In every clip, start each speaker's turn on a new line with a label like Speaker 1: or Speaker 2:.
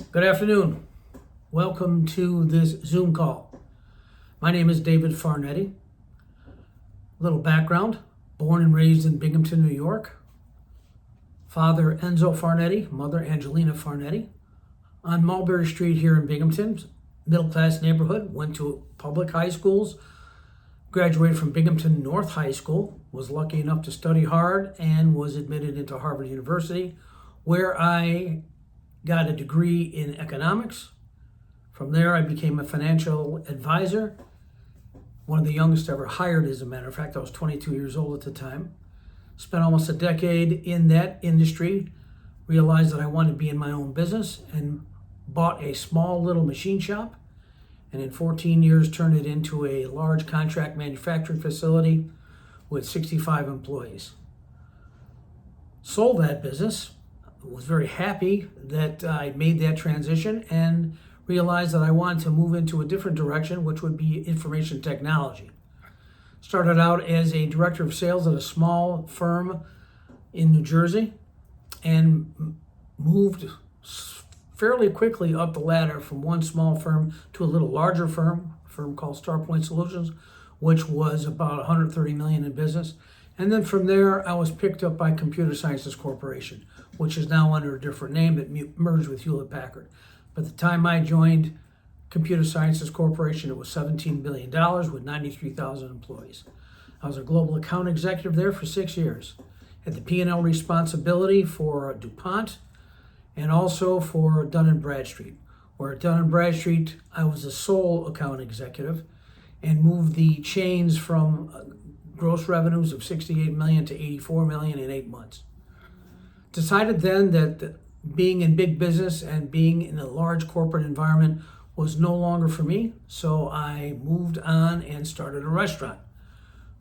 Speaker 1: Good afternoon. Welcome to this Zoom call. My name is David Farnetti. Little background, born and raised in Binghamton, New York. Father Enzo Farnetti, mother Angelina Farnetti. On Mulberry Street here in Binghamton, middle class neighborhood, went to public high schools, graduated from Binghamton North High School, was lucky enough to study hard and was admitted into Harvard University, where I got a degree in economics. From there, I became a financial advisor, one of the youngest ever hired, as a matter of fact. I was 22 years old at the time. Spent almost a decade in that industry, realized that I wanted to be in my own business, and bought a small little machine shop, and in 14 years turned it into a large contract manufacturing facility with 65 employees. Sold that business, was very happy that I made that transition, and realized that I wanted to move into a different direction, which would be information technology. Started out as a director of sales at a small firm in New Jersey, and moved fairly quickly up the ladder from one small firm to a little larger firm, a firm called StarPoint Solutions, which was about 130 million in business. And then from there, I was picked up by Computer Sciences Corporation, which is now under a different name that merged with Hewlett Packard. By the time I joined Computer Sciences Corporation, it was $17 billion with 93,000 employees. I was a global account executive there for 6 years. Had the P&L responsibility for DuPont and also for Dun & Bradstreet, where at Dun & Bradstreet, I was the sole account executive and moved the chains from gross revenues of 68 million to 84 million in 8 months. Decided then that being in big business and being in a large corporate environment was no longer for me, so I moved on and started a restaurant,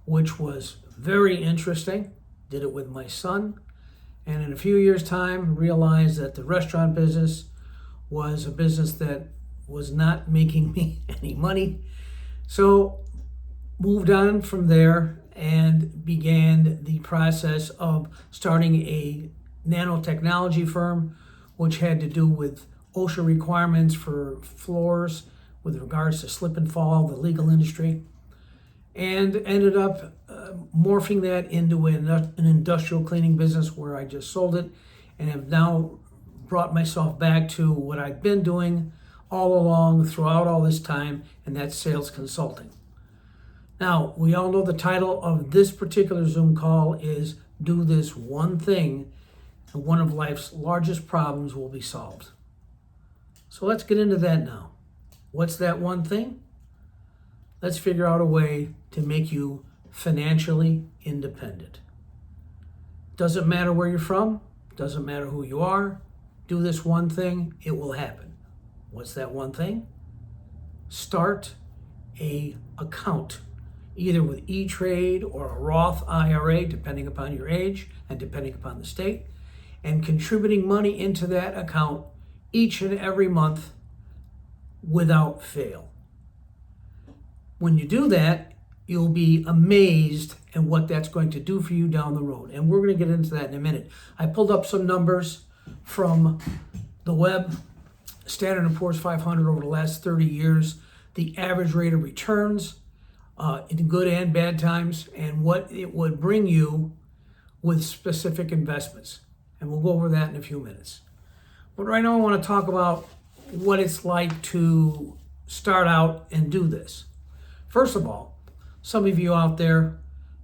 Speaker 1: which was very interesting. Did it with my son, and in a few years' time realized that the restaurant business was a business that was not making me any money. So moved on from there and began the process of starting a nanotechnology firm, which had to do with OSHA requirements for floors with regards to slip and fall, the legal industry, and ended up morphing that into an industrial cleaning business where I just sold it, and have now brought myself back to what I've been doing all along throughout all this time, and that's sales consulting. Now, we all know the title of this particular Zoom call is Do This One Thing, and one of life's largest problems will be solved. So let's get into that now. What's that one thing? Let's figure out a way to make you financially independent. Doesn't matter where you're from, doesn't matter who you are. Do this one thing, it will happen. What's that one thing? Start an account, either with E-Trade or a Roth IRA, depending upon your age and depending upon the state, and contributing money into that account each and every month without fail. When you do that, you'll be amazed at what that's going to do for you down the road. And we're going to get into that in a minute. I pulled up some numbers from the web, Standard & Poor's 500 over the last 30 years, the average rate of returns in good and bad times, and what it would bring you with specific investments. And we'll go over that in a few minutes. But right now I want to talk about what it's like to start out and do this. First of all, some of you out there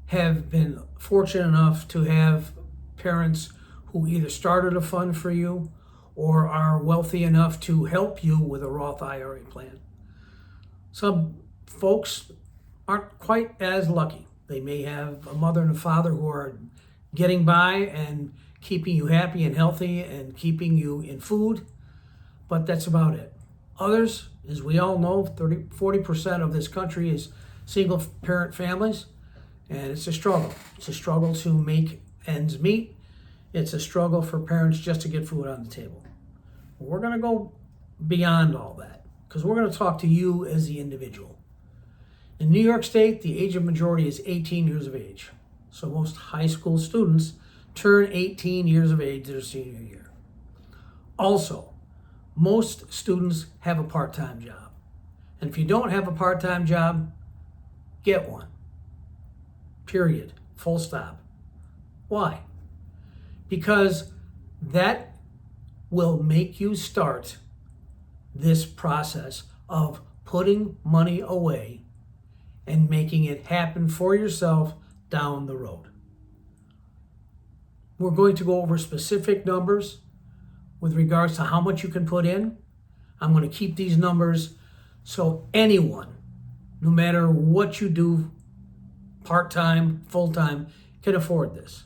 Speaker 1: have been fortunate enough to have parents who either started a fund for you or are wealthy enough to help you with a Roth IRA plan. Some folks aren't quite as lucky. They may have a mother and a father who are getting by and keeping you happy and healthy and keeping you in food, but that's about it. Others, as we all know, 40% of this country is single parent families, and it's a struggle. It's a struggle to make ends meet. It's a struggle for parents just to get food on the table. We're going to go beyond all that, because we're going to talk to you as the individual. In New York State, the age of majority is 18 years of age. So most high school students turn 18 years of age their senior year. Also, most students have a part-time job. And if you don't have a part-time job, get one. Period. Full stop. Why? Because that will make you start this process of putting money away and making it happen for yourself down the road. We're going to go over specific numbers with regards to how much you can put in. I'm going to keep these numbers so anyone, no matter what you do, part-time, full-time, can afford this.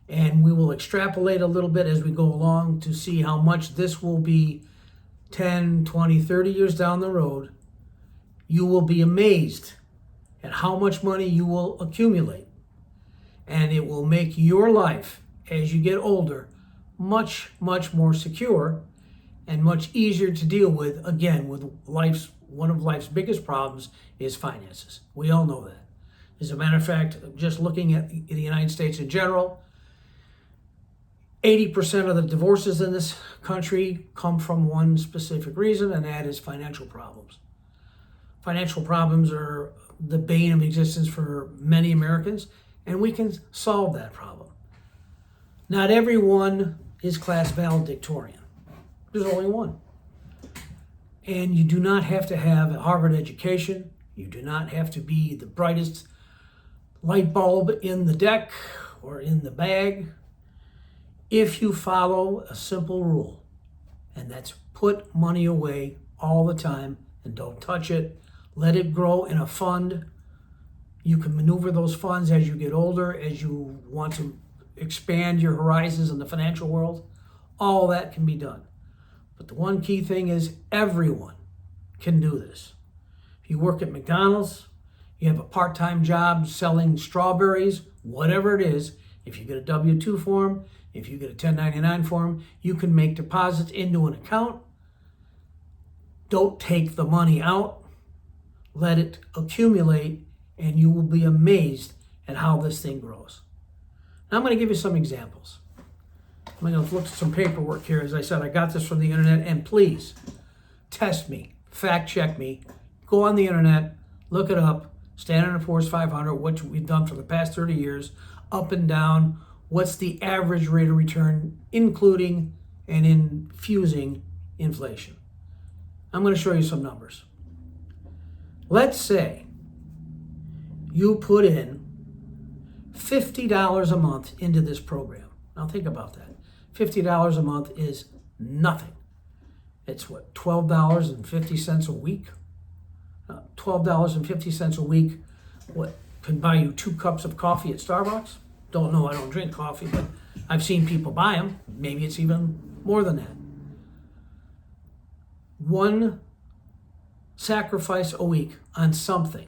Speaker 1: And we will extrapolate a little bit as we go along to see how much this will be 10, 20, 30 years down the road. You will be amazed at how much money you will accumulate. And it will make your life, as you get older, much, much more secure and much easier to deal with. Again, with one of life's biggest problems is finances. We all know that. As a matter of fact, just looking at the United States in general, 80% of the divorces in this country come from one specific reason, and that is financial problems. Financial problems are the bane of existence for many Americans, and we can solve that problem. Not everyone is class valedictorian. There's only one. And you do not have to have a Harvard education. You do not have to be the brightest light bulb in the deck or in the bag. If you follow a simple rule, and that's put money away all the time and don't touch it, let it grow in a fund. You can maneuver those funds as you get older, as you want to expand your horizons in the financial world. All that can be done. But the one key thing is everyone can do this. If you work at McDonald's, you have a part-time job selling strawberries, whatever it is, if you get a W-2 form, if you get a 1099 form, you can make deposits into an account. Don't take the money out. Let it accumulate, and you will be amazed at how this thing grows. Now I'm going to give you some examples. I'm going to look at some paperwork here. As I said, I got this from the internet, and please test me, fact check me. Go on the internet, look it up, Standard & Poor's 500, which we've done for the past 30 years, up and down. What's the average rate of return, including and infusing inflation? I'm going to show you some numbers. Let's say you put in $50 a month into this program. Now think about that. $50 a month is nothing. It's what, $12.50 a week? $12.50 a week, what, can buy you 2 cups of coffee at Starbucks? Don't know, I don't drink coffee, but I've seen people buy them. Maybe it's even more than that. One sacrifice a week on something.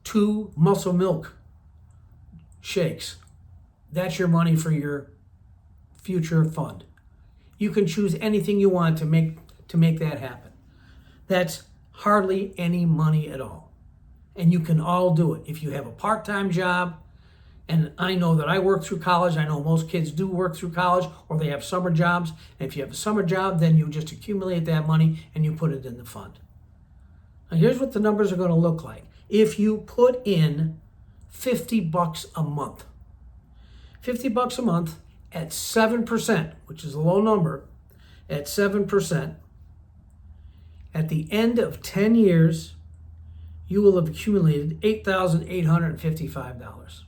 Speaker 1: 2 muscle milk shakes. That's your money for your future fund. You can choose anything you want to make that happen. That's hardly any money at all. And you can all do it. If you have a part-time job, and I know that I worked through college, I know most kids do work through college, or they have summer jobs. And if you have a summer job, then you just accumulate that money and you put it in the fund. Now here's what the numbers are going to look like. If you put in $50 a month, $50 a month at 7%, which is a low number, at 7%, at the end of 10 years, you will have accumulated $8,855.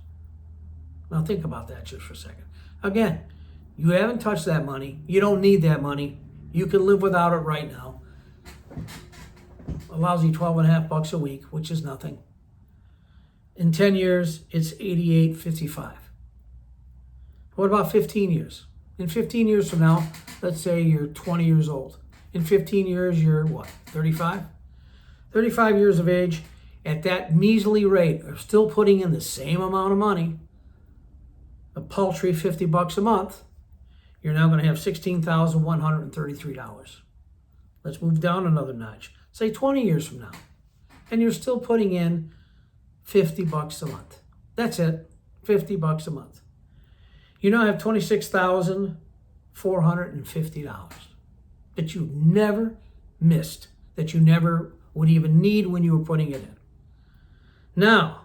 Speaker 1: Now think about that just for a second. Again, you haven't touched that money. You don't need that money. You can live without it right now. Allows you $12.50 a week, which is nothing. In 10 years, it's $88.55. What about 15 years? In 15 years from now, let's say you're 20 years old. In 15 years, you're what, 35? 35 years of age, at that measly rate of still putting in the same amount of money, a paltry $50 a month, you're now going to have $16,133. Let's move down another notch. Say 20 years from now, and you're still putting in $50 a month. That's it, $50 a month. You now have $26,450. that you never missed, that you never would even need when you were putting it in. Now,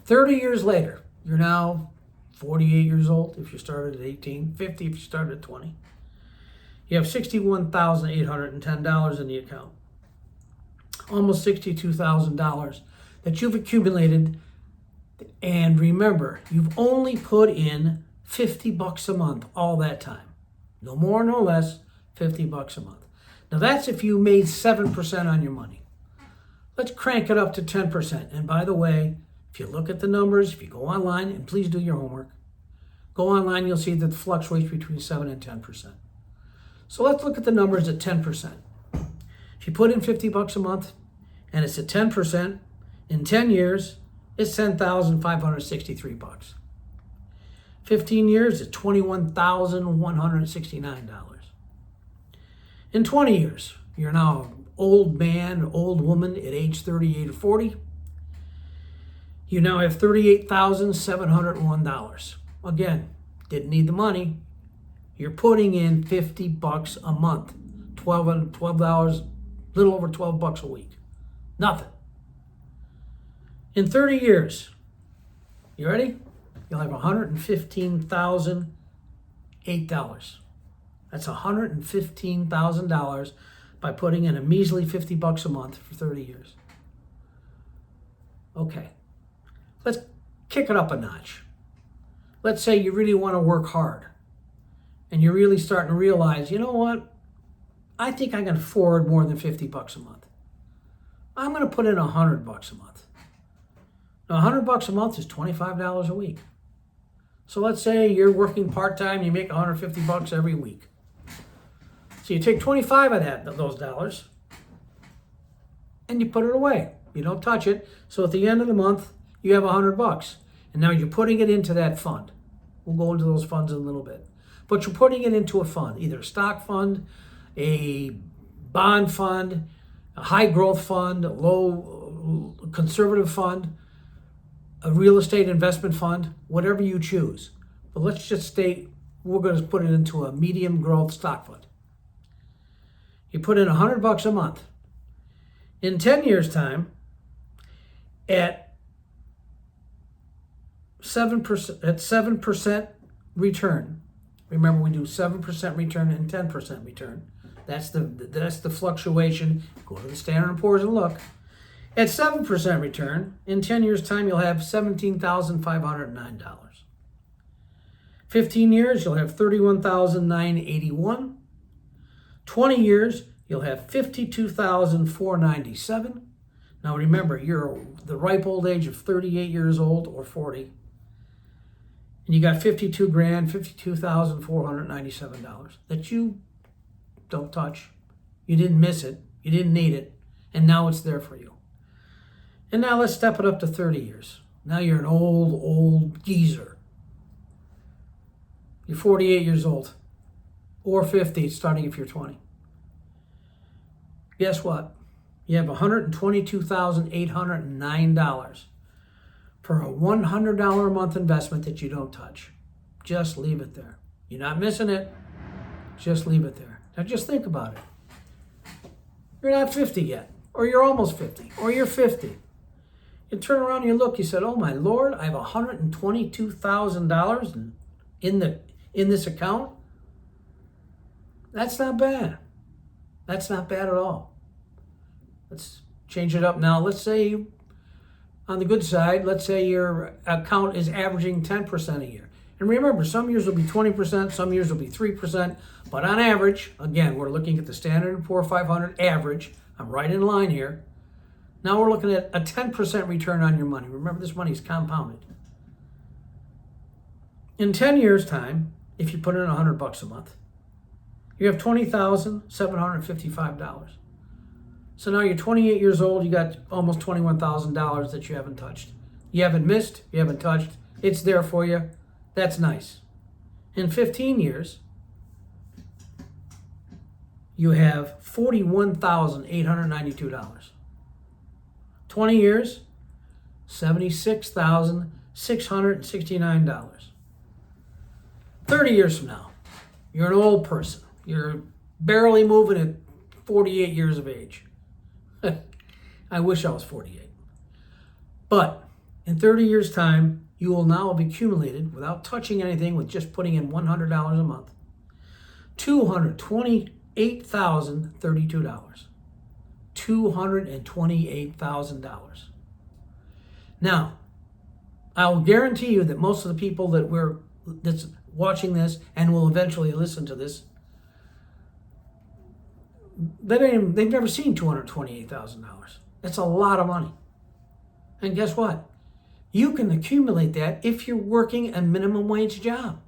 Speaker 1: 30 years later, you're now 48 years old if you started at 18, 50 if you started at 20. You have $61,810 in the account. Almost $62,000 that you've accumulated. And remember, you've only put in $50 a month all that time. No more, no less, $50 a month. Now that's if you made 7% on your money. Let's crank it up to 10%. And by the way, if you look at the numbers, if you go online, and please do your homework, go online, you'll see that it fluctuates between 7 and 10%. So let's look at the numbers at 10%. If you put in $50 a month and it's at 10%, in 10 years, it's $10,563. 15 years, it's $21,169. In 20 years, you're now an old man, or old woman at age 38 or 40. You now have $38,701. Again, didn't need the money. You're putting in $50 a month, $12, little over $12 a week. Nothing. In 30 years, you ready? You'll have $115,008. That's $115,000 by putting in a measly $50 a month for 30 years. Okay, let's kick it up a notch. Let's say you really want to work hard and you're really starting to realize, you know what? I think I can afford more than $50 a month. I'm going to put in $100 a month. Now, $100 a month is $25 a week. So let's say you're working part-time, you make $150 every week. So you take 25 of those dollars and you put it away. You don't touch it. So at the end of the month, you have $100. And now you're putting it into that fund. We'll go into those funds in a little bit. But you're putting it into a fund, either a stock fund, a bond fund, a high growth fund, a low conservative fund, a real estate investment fund, whatever you choose. But let's just state we're going to put it into a medium growth stock fund. You put in $100 a month. In 10 years' time, at 7% return. Remember, we do 7% return and 10% return. That's the fluctuation. Go to the Standard & Poor's and look. At 7% return, in 10 years' time, you'll have $17,509. 15 years, you'll have $31,981. 20 years, you'll have $52,497. Now remember, you're the ripe old age of 38 years old or 40. And you got $52,497 that you don't touch. You didn't miss it. You didn't need it. And now it's there for you. And now let's step it up to 30 years. Now you're an old geezer. You're 48 years old. Or 50, starting if you're 20. Guess what? You have $122,809 for a $100 a month investment that you don't touch. Just leave it there. You're not missing it. Just leave it there. Now just think about it. You're not 50 yet, or you're almost 50, or you're 50. You turn around and you look, you said, oh my Lord, I have $122,000 in this account. That's not bad. That's not bad at all. Let's change it up now. Let's say, on the good side, let's say your account is averaging 10% a year. And remember, some years will be 20%, some years will be 3%, but on average, again, we're looking at the Standard & Poor's 500 average. I'm right in line here. Now we're looking at a 10% return on your money. Remember, this money is compounded. In 10 years' time, if you put in $100 a month, you have $20,755. So now you're 28 years old, you got almost $21,000 that you haven't touched. You haven't missed, you haven't touched. It's there for you. That's nice. In 15 years, you have $41,892. 20 years, $76,669. 30 years from now, you're an old person. You're barely moving at 48 years of age. I wish I was 48. But in 30 years' time, you will now have accumulated, without touching anything, with just putting in $100 a month, $228,032. $228,000. Now, I will guarantee you that most of the people that's watching this and will eventually listen to this, they've never seen $228,000. That's a lot of money. And guess what? You can accumulate that if you're working a minimum wage job.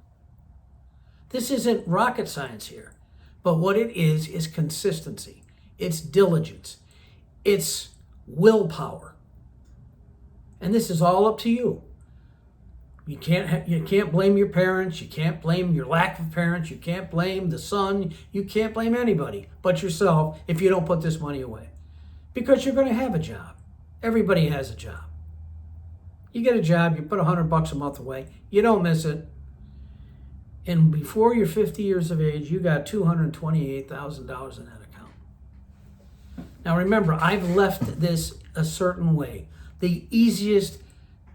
Speaker 1: This isn't rocket science here, but what it is consistency. It's diligence. It's willpower. And this is all up to you. You can't blame your parents. You can't blame your lack of parents. You can't blame the sun. You can't blame anybody but yourself if you don't put this money away. Because you're going to have a job. Everybody has a job. You get a job, you put $100 a month away, you don't miss it. And before you're 50 years of age, you got $228,000 in that account. Now remember, I've left this a certain way, the easiest,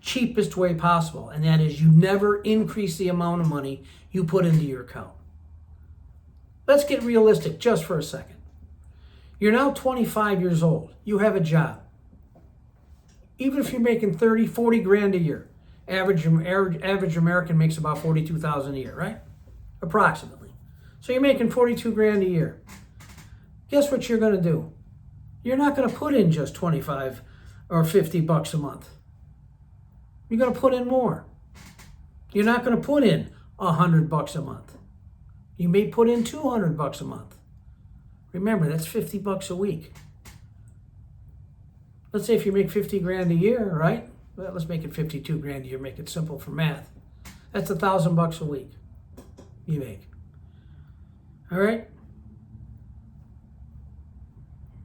Speaker 1: cheapest way possible, and that is you never increase the amount of money you put into your account. Let's get realistic just for a second. You're now 25 years old. You have a job. Even if you're making 30, 40 grand a year, average American makes about 42,000 a year, right? Approximately. So you're making 42 grand a year. Guess what you're going to do? You're not going to put in just 25 or 50 bucks a month. You're going to put in more. You're not going to put in 100 bucks a month. You may put in 200 bucks a month. Remember, that's 50 bucks a week. Let's say if you make 50 grand a year, right? Well, let's make it 52 grand a year, make it simple for math. That's $1,000 a week you make. All right?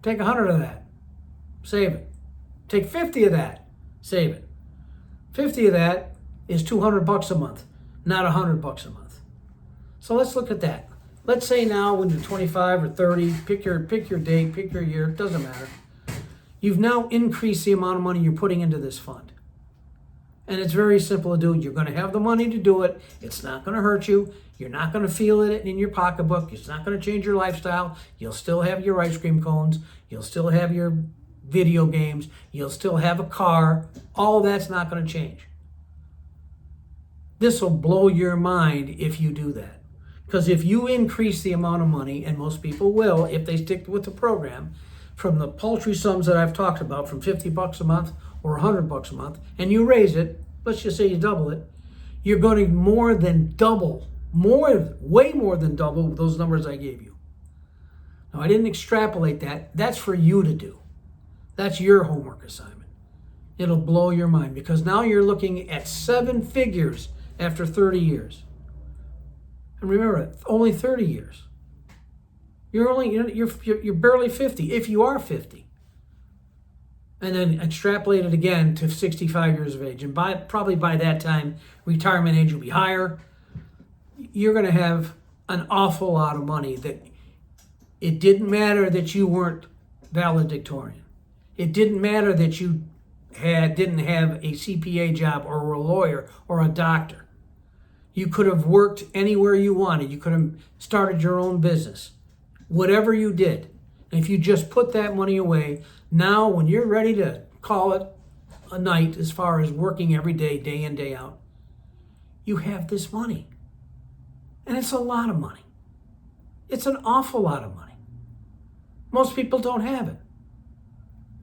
Speaker 1: Take 100 of that, save it. Take 50 of that, save it. 50 of that is 200 bucks a month, not 100 bucks a month. So let's look at that. Let's say now when you're 25 or 30, pick your date, pick your year, it doesn't matter. You've now increased the amount of money you're putting into this fund. And it's very simple to do. You're going to have the money to do it. It's not going to hurt you. You're not going to feel it in your pocketbook. It's not going to change your lifestyle. You'll still have your ice cream cones. You'll still have your video games. You'll still have a car. All of that's not going to change. This will blow your mind if you do that. Because if you increase the amount of money, and most people will if they stick with the program, from the paltry sums that I've talked about, from 50 bucks a month or 100 bucks a month, and you raise it, let's just say you double it, you're going to more than double, way more than double those numbers I gave you. Now, I didn't extrapolate that. That's for you to do. That's your homework assignment. It'll blow your mind because now you're looking at 7 figures after 30 years. And remember, only 30 years. You're barely 50, if you are 50. And then extrapolate it again to 65 years of age. And probably by that time, retirement age will be higher. You're going to have an awful lot of money that it didn't matter that you weren't valedictorian. It didn't matter that you didn't have a CPA job or a lawyer or a doctor. You could have worked anywhere you wanted. You could have started your own business. Whatever you did, and if you just put that money away, now when you're ready to call it a night as far as working every day, day in, day out, you have this money. And it's a lot of money. It's an awful lot of money. Most people don't have it.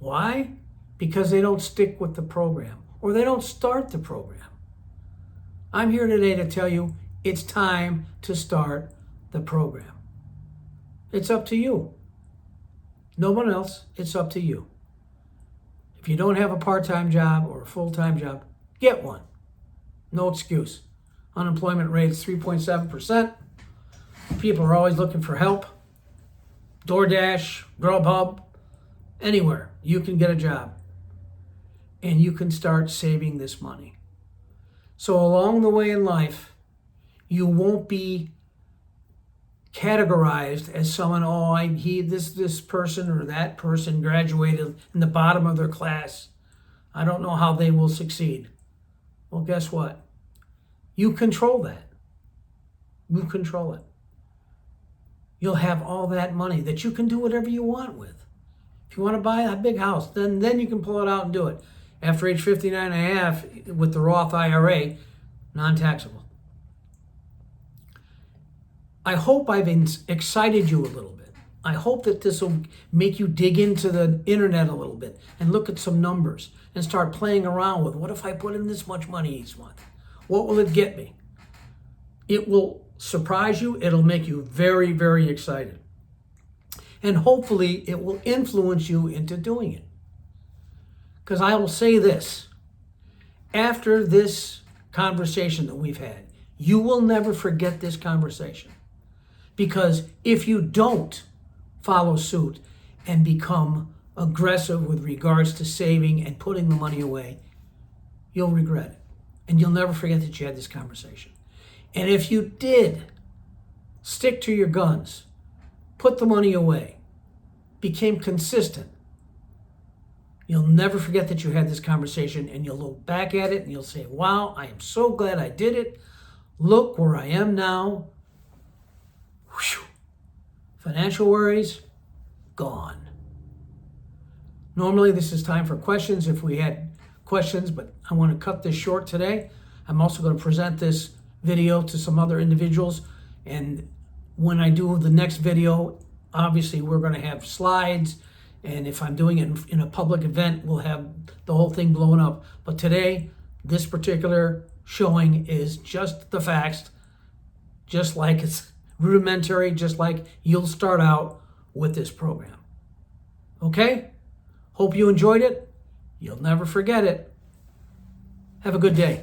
Speaker 1: Why? Because they don't stick with the program or they don't start the program. I'm here today to tell you it's time to start the program. It's up to you. No one else. It's up to you. If you don't have a part-time job or a full-time job, get one. No excuse. Unemployment rate is 3.7%. People are always looking for help. DoorDash, Grubhub, anywhere. You can get a job. And you can start saving this money. So along the way in life, you won't be categorized as someone, oh, this person or that person graduated in the bottom of their class. I don't know how they will succeed. Well, guess what? You control that. You control it. You'll have all that money that you can do whatever you want with. If you want to buy a big house, then you can pull it out and do it. After age 59 and a half, with the Roth IRA, non-taxable. I hope I've excited you a little bit. I hope that this will make you dig into the internet a little bit and look at some numbers and start playing around with, what if I put in this much money each month? What will it get me? It will surprise you. It'll make you very, very excited. And hopefully it will influence you into doing it. Because I will say this, after this conversation that we've had, you will never forget this conversation. Because if you don't follow suit and become aggressive with regards to saving and putting the money away, you'll regret it. And you'll never forget that you had this conversation. And if you did stick to your guns, put the money away, became consistent, you'll never forget that you had this conversation, and you'll look back at it and you'll say, wow, I am so glad I did it. Look where I am now. Whew. Financial worries, gone. Normally this is time for questions if we had questions, but I want to cut this short today. I'm also going to present this video to some other individuals, and when I do the next video, obviously we're going to have slides, and if I'm doing it in a public event, we'll have the whole thing blown up. But today, this particular showing is just the facts, just like it's rudimentary, just like you'll start out with this program. Okay? Hope you enjoyed it. You'll never forget it. Have a good day.